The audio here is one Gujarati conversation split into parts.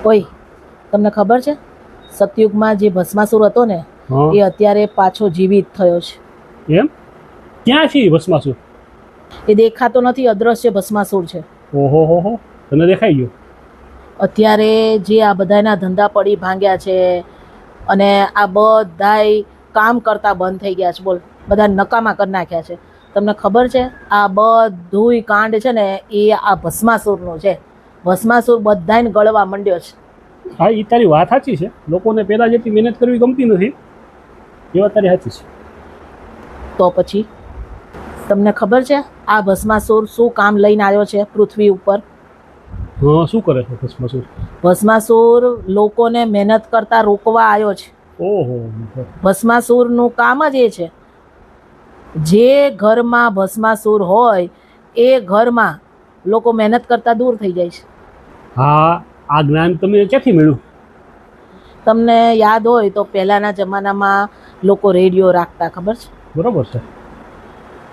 ઓય, તમને ખબર છે સતયુગમાં જે ભસ્માસુર હતો ને એ અત્યારે પાછો જીવિત થયો છે. એમ? ક્યાં છે ભસ્માસુર? એ દેખાતો નથી, અદ્રશ્ય ભસ્માસુર છે. ઓહો હો હો, તને દેખાઈ ગયો? અત્યારે જે આ બધાના ધંધા પડી ભાંગ્યા છે અને આ બધાય કામ કરતા બંધ થઈ ગયા છે. બોલ, બધા નકામા કરી નાખ્યા છે. તમને ખબર છે આ બધુંય કાંડ છે ને એ આ ભસ્માસુરનું છે. ભસ્માસુર બધાને ગળવા માંડ્યો છે. હા, એ તારી વાત સાચી છે. લોકોને પહેલાં જેટલી મહેનત કરવી ગમતી નથી, એ વાત તારી સાચી છે. તો પછી તમને ખબર છે આ ભસ્માસુર શું કામ લઈને આવ્યો છે પૃથ્વી ઉપર? હા, શું કરે છે ભસ્માસુર? ભસ્માસુર લોકોને મહેનત કરતા રોકવા આવ્યો છે. ઓહો. ભસ્માસુરનું કામ જ એ છે, જે ઘરમાં ભસ્માસુર હોય એ ઘરમાં લોકો મહેનત કરતા દૂર થઈ જાય છે. હા, આ જ્ઞાન તમે ક્યાંથી મળ્યું? તમને યાદ હોય તો પહેલાના જમાનામાં લોકો રેડિયો રાખતા, ખબર છે? બરોબર છે.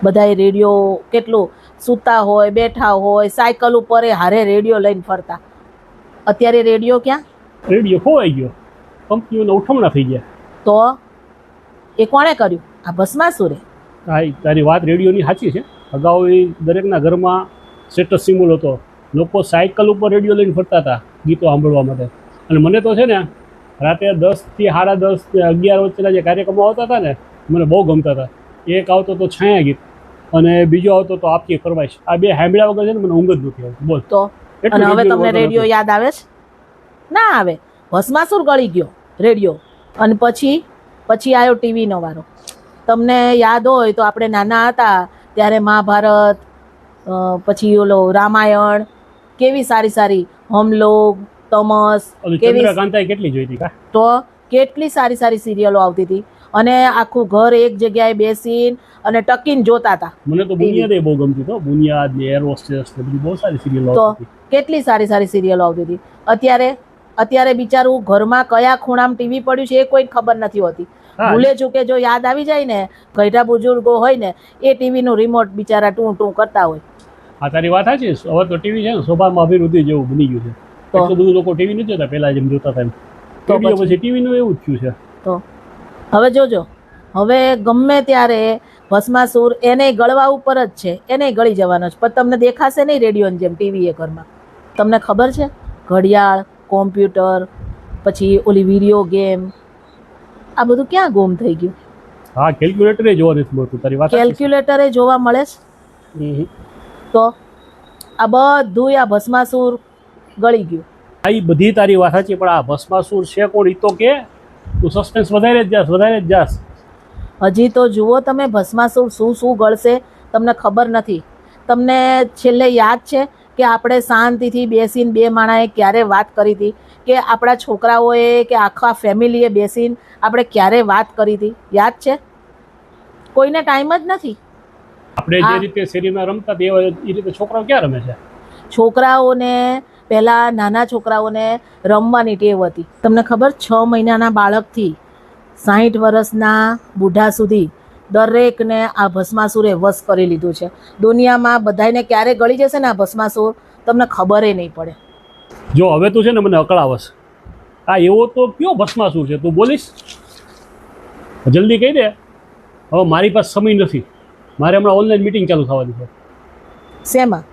બધાય રેડિયો કેટલું સૂતા હોય, બેઠા હોય, સાયકલ ઉપર હારે રેડિયો લઈને ફરતા. અત્યારે રેડિયો ક્યાં? રેડિયો ખોવાઈ ગયો, કંપનીઓના ઉઠમણા થઈ ગયા. તો એ કોણે કર્યું? આ ભસ્માસુરે. હા, તારી વાત રેડિયોની સાચી છે. અગાઉ એ દરેકના ઘરમાં સ્ટેટસ સિમ્બોલ હતો. લોકો સાયકલ ઉપર રેડિયો લઈને ફરતા હતા ગીતો સાંભળવા માટે. અને મને તો છે ને રાતે 10 થી 10:30 કે 11 વચ્ચેના જે કાર્યક્રમો આવતા હતા ને મને બહુ ગમતા હતા. એક આવતો તો છાયા ગીત અને બીજો આવતો તો આપકી ફરમાઈશ. આ બે સાંભળ્યા વગર છે ને મને ઊંઘ જ નથી આવતી. બોલ તો અને હવે તમને રેડિયો યાદ આવે છે? ના આવે. ભસ્માસુર ગળી ગયો રેડિયો અને પછી આવ્યો ટીવીનો વારો. તમને યાદ હોય તો આપણે નાના હતા ત્યારે મહાભારત, પછી ઓલો રામાયણ, કેવી સારી સારી, હમલોગ, તમસ, ચંદ્રકાંતાએ કેટલી જોઈ હતી? તો કેટલી સારી સારી સિરિયલો આવતી હતી અને આખું ઘર એક જગ્યાએ બેસીને અને ટકીને જોતા હતા. મને તો બુનિયાદ બહુ ગમતી હતો. બુનિયાદ ને એર હોસ્ટેસ ને બધી બહુ સારી સિરિયલો આવતી હતી. તો કેટલી સારી સારી સિરિયલો આવતી હતી. અત્યારે બિચારું ઘરમાં કયા ખૂણામાં ટીવી પડ્યું છે એ કોઈ ખબર નથી હોતી. ભૂલે ચૂકે જો યાદ આવી જાય ને, ઘરડા બુજુર્ગો હોય ને એ ટીવીનું રિમોટ બિચારા ટું ટું કરતા હોય. હા, તારી વાત સાચી. હવે તો ટીવી છે ને સ્વભાવમાં અભિવૃદ્ધિ જેવું બની ગયું છે. એટલું બધું લોકો ટીવી નથી જોતા પહેલા જેમ જોતા હતા એમ. તો પછી ટીવીનું એવું જ થયું છે. તો હવે જોજો, હવે ગમે ત્યારે ભસ્માસુર એને ગળવા ઉપર જ છે, એને ગળી જવાનો છે. પણ તમને દેખાશે નહીં રેડિયોની જેમ ટીવી એ ઘરમાં. તમને ખબર છે ઘડિયાળ, કોમ્પ્યુટર, પછી ઓલી વિડીયો ગેમ, આ બધું ક્યાં ગુમ થઈ ગયું? હા, કેલ્ક્યુલેટર જોવા નથી મળતું. તારી વાત કેલ્ક્યુલેટર જોવા મળે છે. તો આ બધું આ ભસ્માસુર ગળી ગયું. આ બધી તારી વાત સાચી, પણ આ ભસ્માસુર છે કોણ ઈ તો કે તું સસ્પેન્સ વધારે જ જાસ. હજી તો જુઓ તમે ભસ્માસુર શું ગળશે તમને ખબર નથી. તમને છેલ્લે યાદ છે કે આપણે શાંતિથી બેસીને બે માણાએ ક્યારે વાત કરી હતી, કે આપણા છોકરાઓએ કે આખા ફેમિલીએ બેસીને આપણે ક્યારે વાત કરી હતી? યાદ છે? કોઈને ટાઈમ જ નથી. આપણે જે રીતે શેરીમાં રમતા એ રીતે છોકરાઓ ક્યાં રમે છે? છોકરાઓને પહેલા નાના છોકરાઓને રમવાની ટેવ હતી. તમને ખબર 6 મહિનાના બાળકથી 60 વર્ષના બુઢા સુધી દરેકને આ ભસ્માસુરે વશ કરી લીધું છે. દુનિયામાં બધાને ક્યારે ગળી જશે ને આ ભસ્માસુર તમને ખબર નહીં પડે. જો હવે તું છે ને મને અકળાવશ. આ એવો તો કયો ભસ્માસુર છે? તું બોલીશ? જલ્દી કહી દે. હવે મારી પાસે સમય નથી. મારે હમણાં ઓનલાઈન મીટિંગ ચાલુ થવાની છે. શેમાં?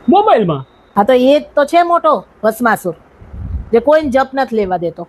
મોબાઈલમાં. હા, તો એ તો છે મોટો ભસ્માસુર જે કોઈને જપ નથી લેવા દેતો.